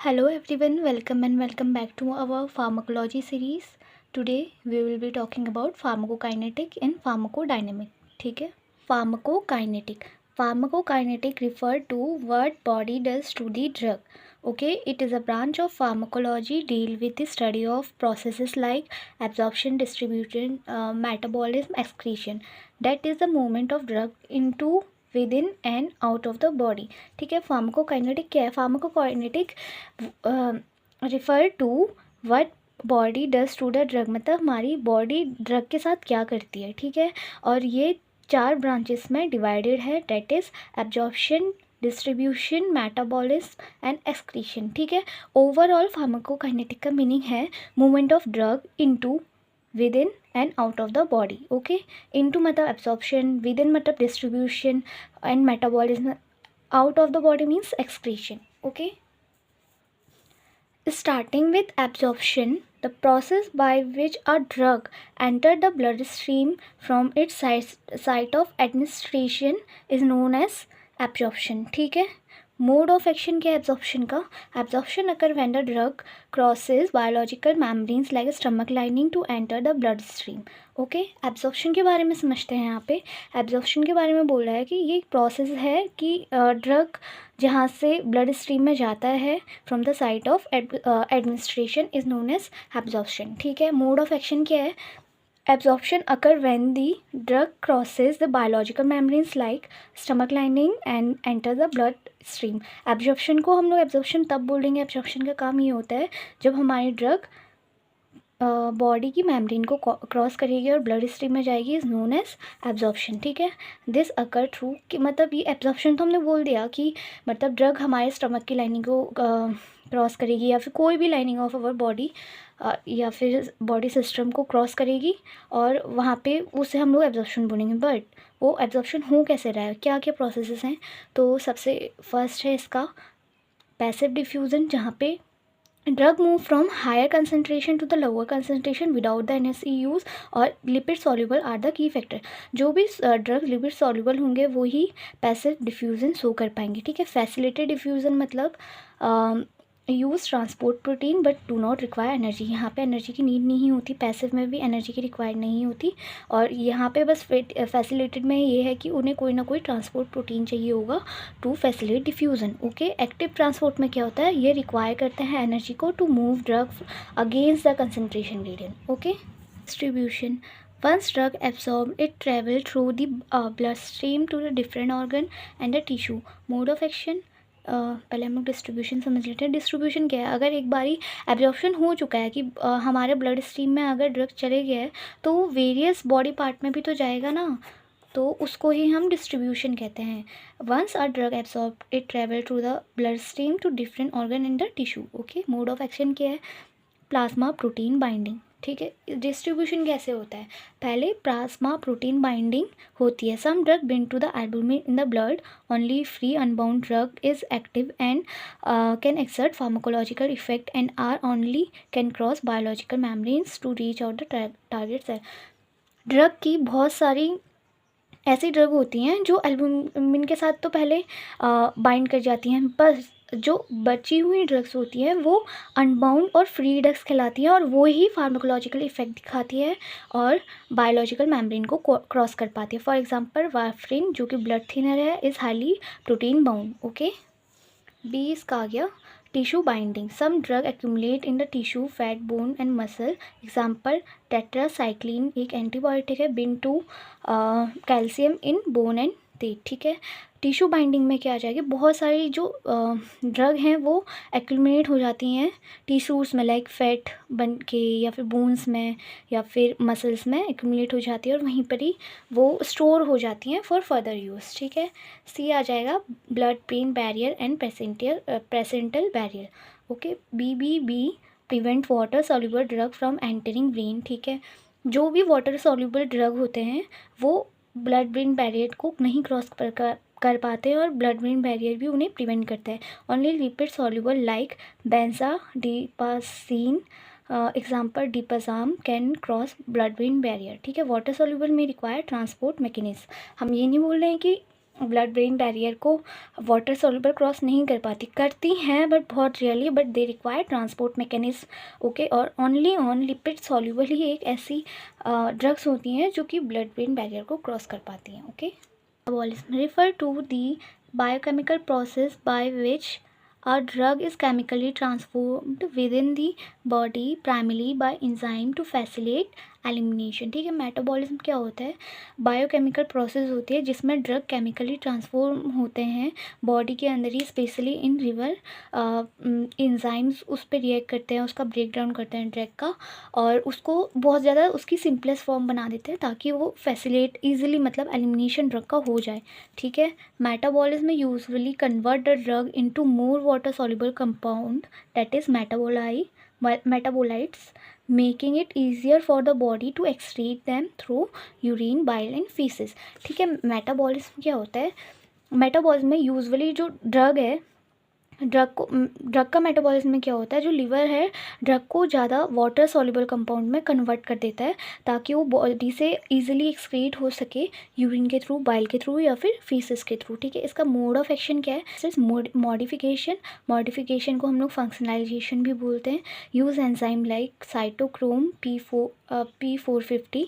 Hello everyone, welcome and welcome back to our pharmacology series. Today we will be talking about pharmacokinetic and pharmacodynamic. ठीक है, pharmacokinetic. Pharmacokinetic refer to what body does to the drug. Okay, it is a branch of pharmacology deal with the study of processes like absorption, distribution, metabolism, excretion. That is the movement of drug into with in and out of the body. ठीक है, pharmacokinetic क्या है? Pharmacokinetic refer to what body does to the drug, मतलब हमारी body drug के साथ क्या करती है. ठीक है, और ये 4 ब्रांचेस में डिवाइडेड है, that is absorption, distribution, metabolism and excretion. ठीक है, ओवरऑल फार्माकोकाइनेटिक का मीनिंग है movement of drug into, within and out of the body. Okay, into मतलब absorption, within मतलब distribution and metabolism, out of the body means excretion. Okay, starting with absorption, the process by which a drug enter the bloodstream from its site of administration is known as absorption. ठीक है, mode of action क्या है absorption का? Absorption occur when the drug crosses biological membranes like stomach lining to enter the blood stream. Okay, absorption के बारे में समझते हैं. यहाँ पे एब्जॉर्प्शन के बारे में बोल रहा है कि ये प्रोसेस है कि ड्रग जहाँ से ब्लड स्ट्रीम में जाता है from the site of administration is known as absorption. ठीक है, मोड ऑफ एक्शन क्या है? Absorption occur when the drug crosses the biological membranes like stomach lining and enter the blood stream. Absorption को हम लोग absorption तब बोलेंगे, absorption का काम ये होता है जब हमारी ड्रग बॉडी की मेम्ब्रेन को क्रॉस करेगी और ब्लड स्ट्रीम में जाएगी, इज़ नोन एज एब्जॉर्प्शन. ठीक है, दिस अकर थ्रू कि मतलब ये एब्जॉर्प्शन तो हमने बोल दिया कि मतलब ड्रग हमारे स्टमक की लाइनिंग को क्रॉस करेगी या फिर कोई भी लाइनिंग ऑफ अवर बॉडी या फिर बॉडी सिस्टम को क्रॉस करेगी और वहाँ पे उसे हम लोग एब्जॉर्प्शन बोलेंगे. बट वो एब्जॉर्प्शन हो कैसे रहा है, क्या क्या प्रोसेसेस हैं? तो सबसे फर्स्ट है इसका पैसिव डिफ्यूज़न, जहाँ पे drug move from higher concentration to the lower concentration without the NSE use, और lipid soluble are the key factor. जो भी ड्रग लिपिड सॉल्युबल होंगे वो ही पैसिव डिफ्यूज़न शो कर पाएंगे. ठीक है, फैसिलिटेड डिफ्यूज़न मतलब use transport protein but do not require energy. यहाँ पे एनर्जी की नीड नहीं होती, पैसिव में भी एनर्जी की रिक्वायर्ड नहीं होती. और यहाँ पे बस फैसिलिटेड में ये है कि उन्हें कोई ना कोई ट्रांसपोर्ट प्रोटीन चाहिए होगा to facilitate diffusion. Okay, active transport में क्या होता है? ये रिक्वायर करते हैं एनर्जी को to move drug against the concentration gradient. Okay, distribution. Once drug absorbed, it travel through the bloodstream to the different organ and the tissue. Mode of action. पहले हम लोग डिस्ट्रीब्यूशन समझ लेते हैं. डिस्ट्रीब्यूशन क्या है? अगर एक बारी एब्जॉर्प्शन हो चुका है कि हमारे ब्लड स्ट्रीम में अगर ड्रग चले गया है तो वो वेरियस बॉडी पार्ट में भी तो जाएगा ना, तो उसको ही हम डिस्ट्रीब्यूशन कहते हैं. Once a drug absorb it travel through the blood stream to different organ in the tissue. Okay, mode of action क्या है? Plasma protein binding. ठीक है, डिस्ट्रीब्यूशन कैसे होता है? पहले प्लाज्मा प्रोटीन बाइंडिंग होती है. Some drug bind to the albumin in the blood, only free unbound drug is active and can exert pharmacological effect and are only can cross biological membranes to reach out the target cell. Drug की बहुत सारी ऐसी drug होती हैं जो albumin के साथ तो पहले बाइंड कर जाती हैं, बस जो बची हुई ड्रग्स होती हैं वो अनबाउंड और फ्री ड्रग्स कहलाती हैं और वो ही फार्माकोलॉजिकल इफेक्ट दिखाती है और बायोलॉजिकल मेम्ब्रेन को क्रॉस कर पाती है. फॉर एग्जांपल वारफरिन जो कि ब्लड थिनर है, is highly protein bound. Okay, B इसका आ गया tissue binding. Some drug accumulate in the tissue, fat, bone and muscle. Example tetracycline एक एंटीबायोटिक है, bind to calcium in bone and teeth. ठीक है, टिश्यू बाइंडिंग में क्या आ जाएगी? बहुत सारी जो ड्रग हैं वो एक्यूमुलेट हो जाती हैं टिश्यूज़ में, लाइक फैट बन के या फिर बोन्स में या फिर मसल्स में एक्यूमुलेट हो जाती है और वहीं पर ही वो स्टोर हो जाती हैं फॉर फर्दर यूज़. ठीक है, सी आ जाएगा blood brain barrier and placental barrier. Okay, be prevent water soluble drug from entering brain. ठीक है, जो भी वाटर सॉल्युबल ड्रग होते हैं वो ब्लड ब्रेन बैरियर को नहीं क्रॉस कर पाते हैं और ब्लड ब्रेन बैरियर भी उन्हें प्रिवेंट करता है. Only lipid soluble like benzodiazepine example diazepam can cross blood brain barrier. ठीक है, वाटर सॉल्युबल में रिक्वायर ट्रांसपोर्ट मैकेनिज्म. हम ये नहीं बोल रहे हैं कि ब्लड ब्रेन बैरियर को वाटर सॉल्युबल क्रॉस नहीं कर पाती, करती हैं बट बहुत rarely, but they require transport mechanism. Okay, और ओनली ऑन लिपिड सॉल्युबल ही एक ऐसी ड्रग्स होती हैं जो कि ब्लड ब्रेन बैरियर को क्रॉस कर पाती हैं। Okay, metabolism refer to the biochemical process by which a drug is chemically transformed within the body primarily by enzyme to facilitate elimination. ठीक है, मेटाबॉलिज्म क्या होता है? बायोकेमिकल प्रोसेस होती है जिसमें ड्रग केमिकली ट्रांसफॉर्म होते हैं बॉडी के अंदर ही, स्पेशली इन लिवर। इंजाइम्स उस पर रिएक्ट करते हैं, उसका ब्रेक डाउन करते हैं ड्रग का, और उसको बहुत ज़्यादा उसकी सिंपलेस्ट फॉर्म बना देते हैं ताकि वो फैसिलेट ईजिली, मतलब एलिमिनेशन ड्रग का हो जाए। ठीक है, metabolism usually convert the drug into more water soluble compound that is metabolites, making it easier for the body to excrete them through urine, bile and feces। ठीक है, metabolism क्या होता है? मेटाबॉलिज्म में यूजुअली जो ड्रग है, drug का metabolism में क्या होता है, जो लिवर है ड्रग को ज़्यादा वाटर सॉल्युबल कंपाउंड में कन्वर्ट कर देता है ताकि वो बॉडी से इजीली एक्सक्रीट हो सके यूरिन के थ्रू, बाइल के थ्रू या फिर फीसेस के थ्रू। ठीक है, इसका मोड ऑफ एक्शन क्या है? मॉडिफिकेशन को हम लोग फंक्शनलाइजेशन भी बोलते हैं। Use enzyme like cytochrome P450,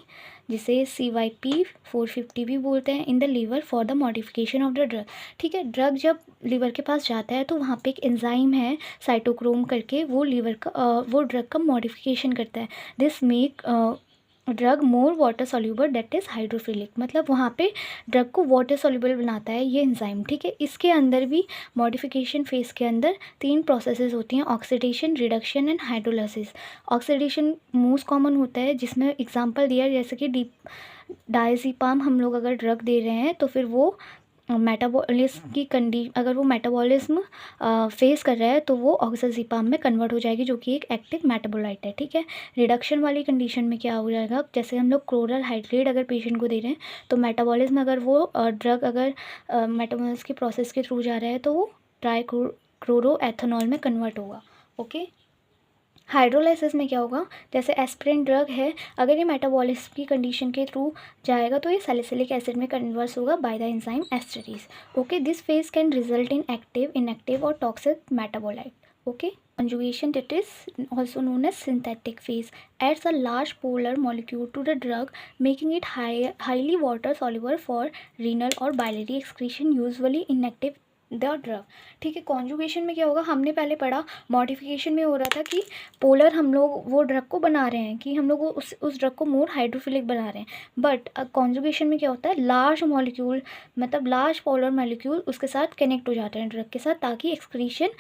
जिसे CYP450 भी बोलते हैं, in the liver for the modification of the drug. ठीक है, ड्रग जब लीवर के पास जाता है तो वहाँ पे एक एंजाइम है साइटोक्रोम करके, वो वो ड्रग का मॉडिफिकेशन करता है। This make drug more water soluble that is hydrophilic, मतलब वहाँ पे ड्रग को वाटर सॉल्यूबल बनाता है ये एंजाइम। ठीक है, इसके अंदर भी मॉडिफिकेशन फेज़ के अंदर 3 प्रोसेसेस होती हैं: oxidation, reduction and hydrolysis. Oxidation most common होता है, जिसमें एग्जांपल दिया है जैसे कि डायज़ेपाम हम लोग अगर ड्रग दे रहे हैं तो फिर वो मेटाबॉलिज्म की अगर वो मेटाबॉलिज्म फेस कर रहा है तो वो ऑक्सीडेशन में कन्वर्ट हो जाएगी, जो कि एक एक्टिव मेटाबोलाइट है। ठीक है, रिडक्शन वाली कंडीशन में क्या हो जाएगा? जैसे हम लोग क्लोरल हाइड्रेट अगर पेशेंट को दे रहे हैं तो मेटाबॉलिज्म अगर वो ड्रग अगर मेटाबॉलिज्म के प्रोसेस के थ्रू जा रहा है तो वो ट्राइक्लोरोएथेनॉल में कन्वर्ट होगा। ओके, हाइड्रोलाइसिस में क्या होगा? जैसे एस्पिरिन ड्रग है, अगर ये मेटाबॉलिज्म की कंडीशन के थ्रू जाएगा तो ये सैलिसिलिक एसिड में कन्वर्स होगा by the enzyme esterase. Okay, this phase can result in active, inactive और toxic metabolite. Okay, conjugation, that is also known as synthetic phase, adds a large polar molecule to the drug, making it highly water soluble for renal or biliary excretion, usually inactive the drug. ठीक है, conjugation में क्या होगा? हमने पहले पढ़ा, modification में हो रहा था कि पोलर हम लोग वो ड्रग को बना रहे हैं, कि हम लोग उस ड्रग को मोर हाइड्रोफिलिक बना रहे हैं, बट कॉन्जुगेशन में क्या होता है? लार्ज मॉलिक्यूल, मतलब लार्ज पोलर मॉलिक्यूल उसके साथ कनेक्ट हो जाते हैं ड्रग के साथ, ताकि एक्सक्रीशन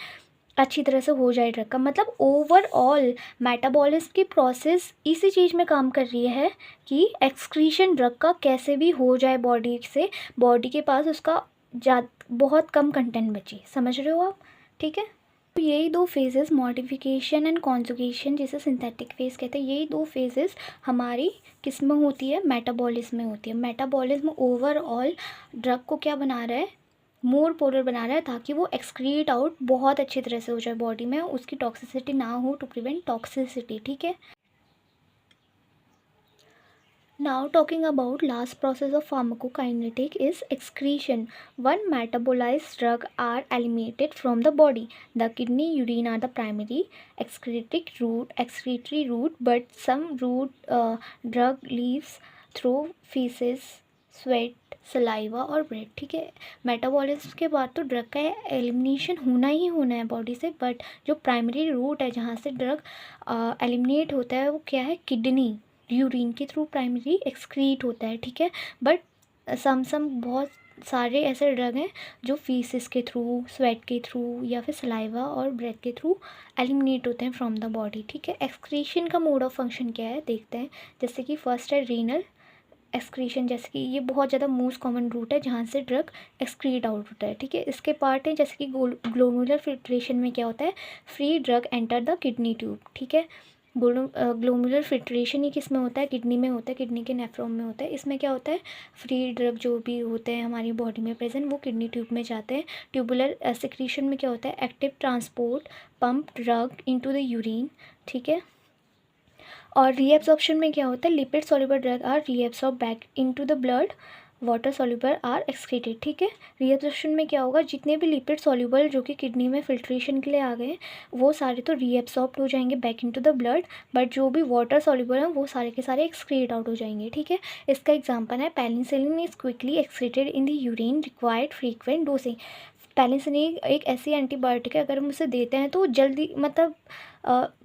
अच्छी तरह से हो जाए ड्रग का। मतलब ओवरऑल मेटाबॉलिज्म की प्रोसेस इसी चीज़ में काम कर रही है कि एक्सक्रीशन ड्रग का कैसे भी हो जाए बॉडी से, बॉडी के पास उसका बहुत कम कंटेंट बचे। समझ रहे हो आप? ठीक है, तो यही 2 फेजेस, मॉडिफिकेशन एंड कॉन्जुगेशन, जिसे सिंथेटिक फेज कहते हैं, यही 2 फेजेस हमारी किस में होती है? मेटाबॉलिज्म में होती है। मेटाबॉलिज्म ओवरऑल ड्रग को क्या बना रहा है? मोर पोलर बना रहा है ताकि वो एक्सक्रीट आउट बहुत अच्छी तरह से हो जाए बॉडी में, उसकी टॉक्सिसिटी ना हो, टू प्रिवेंट टॉक्सिसिटी। ठीक है, now talking about last process of pharmacokinetic is excretion. One metabolized drug are eliminated from the body. The kidney, urine are the primary excretory route, but some drug leaves through feces, sweat, saliva और bread. ठीक है, metabolism के बाद तो drug का elimination होना ही होना है बॉडी से, बट जो प्राइमरी रूट है जहाँ से ड्रग एलिमिनेट होता है वो क्या है? किडनी, यूरिन के थ्रू प्राइमरी एक्सक्रीट होता है। ठीक है, बट सम बहुत सारे ऐसे ड्रग हैं जो फीसिस के थ्रू, स्वेट के थ्रू या फिर सलाइवा और ब्रेथ के थ्रू एलिमिनेट होते हैं फ्रॉम द बॉडी। ठीक है, एक्सक्रीशन का मोड ऑफ फंक्शन क्या है देखते हैं। जैसे कि फर्स्ट है रीनल एक्सक्रीशन, जैसे कि ये बहुत ज़्यादा मोस्ट कॉमन रूट है जहाँ से ड्रग एक्सक्रीट आउट होता है। ठीक है, इसके पार्ट हैं जैसे कि ग्लोमुलर फिल्ट्रेशन में क्या होता है? Free drug enter the kidney tube. ठीक है, ग्लोमुलर फिल्ट्रेशन ही किस में होता है? किडनी में होता है, किडनी के नेफ्रॉन में होता है। इसमें क्या होता है? फ्री ड्रग जो भी होते हैं हमारी बॉडी में प्रेजेंट वो किडनी ट्यूब में जाते हैं। ट्यूबुलर सेक्रीशन में क्या होता है? Active transport pump drug into the urine. ठीक है, और रीएब्जॉर्प्शन में क्या होता है? Lipid soluble drug are reabsorb back into the blood water soluble are excreted, ठीक है। रीएब्जॉर्प्शन में क्या होगा, जितने भी लिपिड सॉल्यूबल जो कि किडनी में फिल्ट्रेशन के लिए आ गए वो सारे तो रीएब्सॉर्ब हो जाएंगे back into the blood, but जो भी वाटर सॉल्यूबल हैं वो सारे के सारे एक्सक्रीट आउट हो जाएंगे, ठीक है। इसका एग्जांपल है penicillin is quickly excreted in the urine required frequent dosing. Penicillin एक ऐसी एंटीबायोटिक है, अगर हम उसे देते हैं तो जल्दी मतलब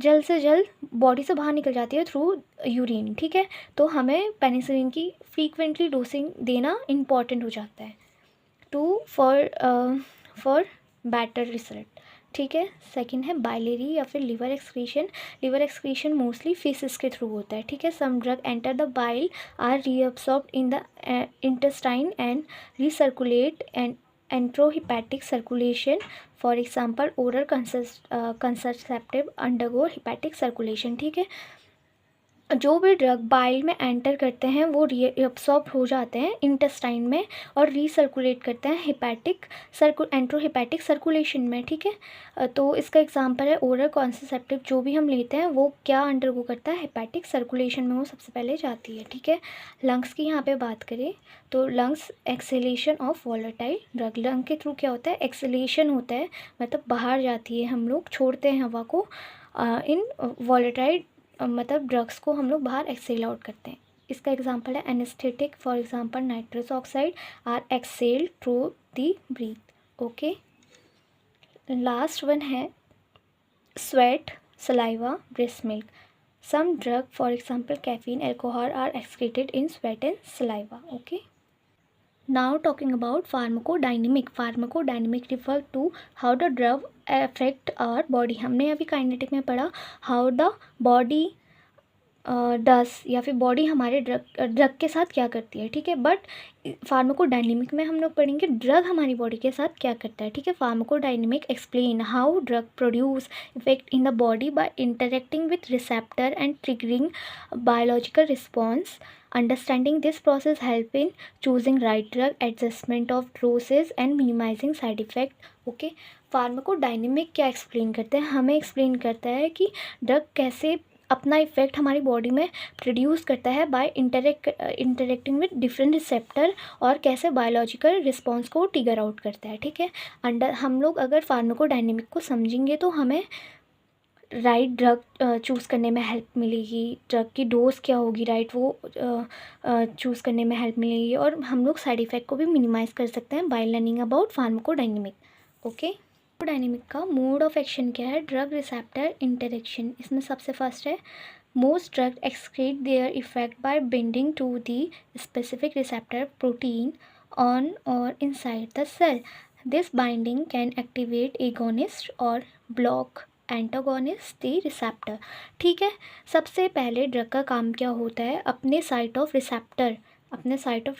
जल्द से जल्द बॉडी से बाहर निकल जाती है थ्रू यूरिन, ठीक है। तो हमें पेनिसिलिन की फ्रीक्वेंटली डोसिंग देना इम्पॉर्टेंट हो जाता है टू फॉर बेटर रिजल्ट, ठीक है। सेकंड है बाइलेरी या फिर liver excretion. Liver excretion mostly faeces के थ्रू होता है, ठीक है। Some drug enter the bile are reabsorbed in the intestine and recirculate and enterohepatic circulation. For example, oral contraceptive undergo hepatic circulation, ठीक है। जो भी ड्रग बाइल में एंटर करते हैं वो रीअब्सॉर्ब हो जाते हैं इंटेस्टाइन में और रीसर्कुलेट करते हैं एंट्रोहेपेटिक सर्कुलेशन में, ठीक है। तो इसका एग्जांपल है ओरल कॉन्ट्रासेप्टिव, जो भी हम लेते हैं वो क्या अंडरगो करता है, हेपेटिक सर्कुलेशन में वो सबसे पहले जाती है, ठीक है। लंग्स की यहाँ पे बात करें तो lungs acceleration of volatile drug, lung के थ्रू क्या होता है, एक्सेलेशन होता है, मतलब बाहर जाती है, हम लोग छोड़ते हैं हवा को इन वॉलेटाइल मतलब ड्रग्स को हम लोग बाहर एक्सेल आउट करते हैं। इसका एग्जांपल है anaesthetic, for example nitrous oxide are exhaled through the breath, okay. Last one है sweat, saliva, breast milk. Some drug for example caffeine, alcohol are excreted in sweat and saliva, okay. Now talking about pharmacodynamic. Pharmacodynamic refer to how the drug affect our body. हमने अभी kinetic में पढ़ा how the body डस या फिर body हमारे drug के साथ क्या करती है, ठीक है। बट फार्माकोडायनेमिक में हम लोग पढ़ेंगे ड्रग हमारी बॉडी के साथ क्या करता है, ठीक है। Pharmacodynamic explain how drug produce effect in the body by interacting with receptor and triggering biological response. Understanding this process help in choosing right drug, adjustment of doses and minimizing side effect, okay. Pharmacodynamic क्या explain करते हैं, हमें explain करता है कि drug कैसे अपना effect हमारी बॉडी में प्रोड्यूस करता है by interacting with different receptor और कैसे बायोलॉजिकल रिस्पॉन्स को ट्रिगर आउट करता है, ठीक है। हम लोग अगर फार्माकोडायनेमिक को समझेंगे तो हमें राइट ड्रग चूज़ करने में हेल्प मिलेगी, ड्रग की डोज क्या होगी राइट वो चूज़ करने में हेल्प मिलेगी, और हम लोग साइड इफ़ेक्ट को भी मिनिमाइज़ कर सकते हैं by learning about pharmacodynamic, okay. Pharmacodynamic का मोड ऑफ एक्शन क्या है, ड्रग रिसेप्टर इंटरेक्शन। इसमें सबसे फर्स्ट है most drug excrete their effect by binding to the specific receptor protein on और inside the cell. This binding can activate agonist और block antagonist the receptor, ठीक है। सबसे पहले ड्रग का काम क्या होता है, अपने साइट ऑफ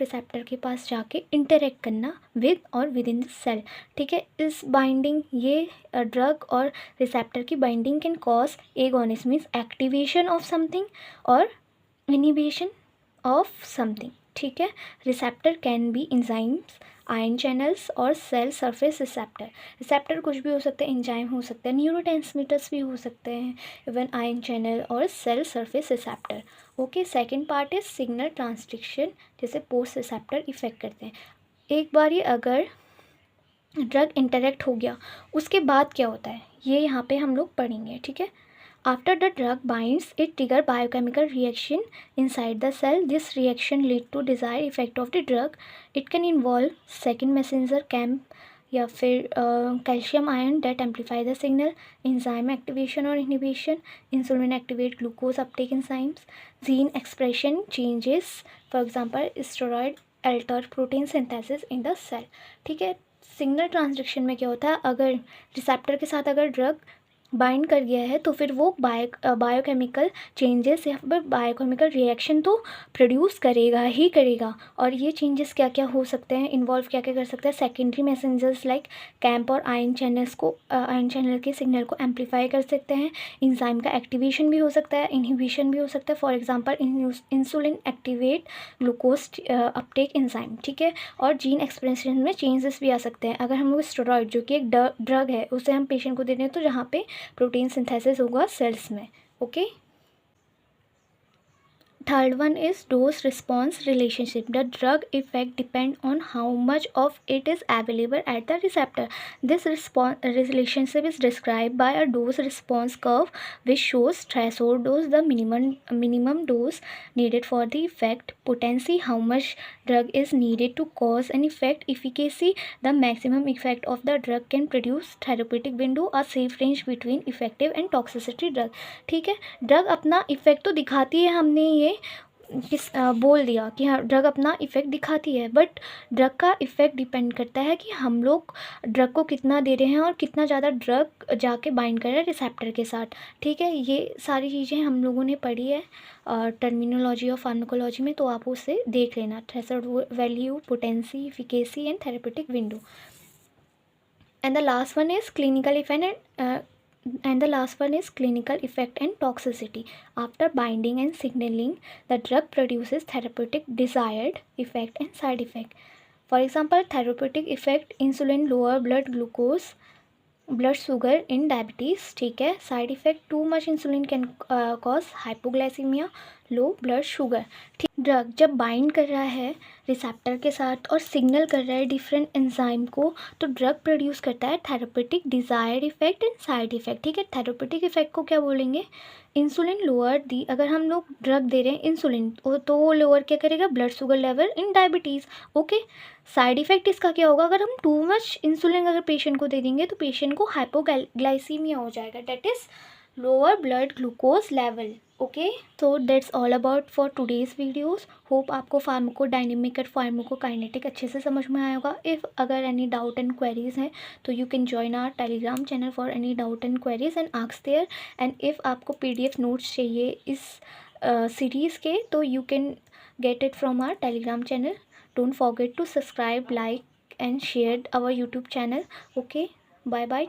रिसेप्टर के पास जाके इंटरेक्ट करना विद और विद इन द सेल, ठीक है। इस बाइंडिंग ये ड्रग और रिसेप्टर की binding can cause agonist means activation of something और इनिबिशन ऑफ समथिंग, ठीक है। Receptor can be enzymes, ion channels और सेल सरफेस रिसेप्टर कुछ भी हो सकते हैं, एंजाइम हो सकते हैं, न्यूरोट्रांसमीटर्स भी हो सकते हैं, इवन आयन चैनल और cell surface receptor, okay. Second part is signal transduction, जैसे पोस्ट रिसेप्टर इफेक्ट करते हैं। एक बार ये अगर ड्रग इंटरेक्ट हो गया उसके बाद क्या होता है ये यहाँ पे हम लोग पढ़ेंगे, ठीक है। After the drug binds, it trigger biochemical reaction inside the cell. This reaction lead to desired effect of the drug. It can involve second messenger camp या फिर calcium ion that amplify the signal, enzyme activation or inhibition, insulin activate glucose uptake enzymes, gene expression changes, for example steroid alter protein synthesis in the cell, ठीक है। Signal transduction में क्या होता है, अगर receptor के साथ अगर ड्रग बाइंड कर गया है तो फिर वो बायोकेमिकल चेंजेस या फिर बायोकेमिकल रिएक्शन तो प्रोड्यूस करेगा ही करेगा, और ये चेंजेस क्या क्या हो सकते हैं, इन्वॉल्व क्या क्या कर सकते हैं, सेकेंडरी मैसेंजर्स लाइक कैंप और आयन चैनल के सिग्नल को एम्पलीफाई कर सकते हैं, इंजाइम का एक्टिवेशन भी हो सकता है, इनहिबिशन भी हो सकता है, for example insulin activate glucose Uptake enzyme, ठीक है। और जीन एक्सप्रेशन में चेंजेस भी आ सकते हैं। अगर हम लोग स्टेरॉइड जो कि एक ड्रग है उसे हम पेशेंट को देते हैं तो जहाँ पे प्रोटीन सिंथेसिस होगा सेल्स में, okay. Third one is dose response relationship. The drug effect depend on how much of it is available at the receptor. This relationship is described by a dose response curve which shows threshold dose, the minimum dose needed for the effect, potency, how much drug is needed to cause an effect, efficacy, the maximum effect of the drug can produce, therapeutic window, a safe range between effective and toxicity drug. ठीक है, drug अपना effect तो दिखाती है, हमने ये बोल दिया कि हाँ ड्रग अपना इफ़ेक्ट दिखाती है, बट ड्रग का इफ़ेक्ट डिपेंड करता है कि हम लोग ड्रग को कितना दे रहे हैं और कितना ज़्यादा ड्रग जाके बाइंड कर रहा है रिसेप्टर के साथ। ठीक है, ये सारी चीज़ें हम लोगों ने पढ़ी है टर्मिनोलॉजी और फार्माकोलॉजी में, तो आप उसे देख लेना, threshold value, potency, efficacy and therapeutic window. And the last one is clinical effect and toxicity. After binding and signaling, the drug produces therapeutic desired effect and side effect. For example, therapeutic effect, insulin, lower blood glucose, blood sugar in diabetes. ठीक है, side effect, too much insulin can cause hypoglycaemia, low blood sugar. ठीक, drug जब bind कर रहा है receptor के साथ और सिग्नल कर रहा है डिफरेंट एंजाइम को, तो ड्रग प्रोड्यूस करता है therapeutic desired effect and side effect. ठीक है, थेरेपेटिक इफेक्ट को क्या बोलेंगे, इंसुलिन लोअर दी, अगर हम लोग ड्रग दे रहे हैं इंसुलिन तो वो लोअर क्या करेगा, blood sugar level in diabetes. Okay, side effect इसका क्या होगा, अगर हम टू मच इंसुलिन अगर पेशेंट को दे देंगे तो पेशेंट को हाइपोग्लाइसीमिया हो जाएगा, that is lower blood glucose level. Okay, so that's all about for today's videos. Hope आपको फार्माकोडायनेमिक और फार्माकोकाइनेटिक अच्छे से समझ में आया होगा। इफ़ अगर एनी डाउट एंड क्वेरीज हैं तो you can join our Telegram channel for any doubt and queries and ask there. And if आपको PDF नोट्स चाहिए इस सीरीज़ के, तो you can get it from our Telegram channel. Don't forget to subscribe, like and share our YouTube channel. Okay, bye bye.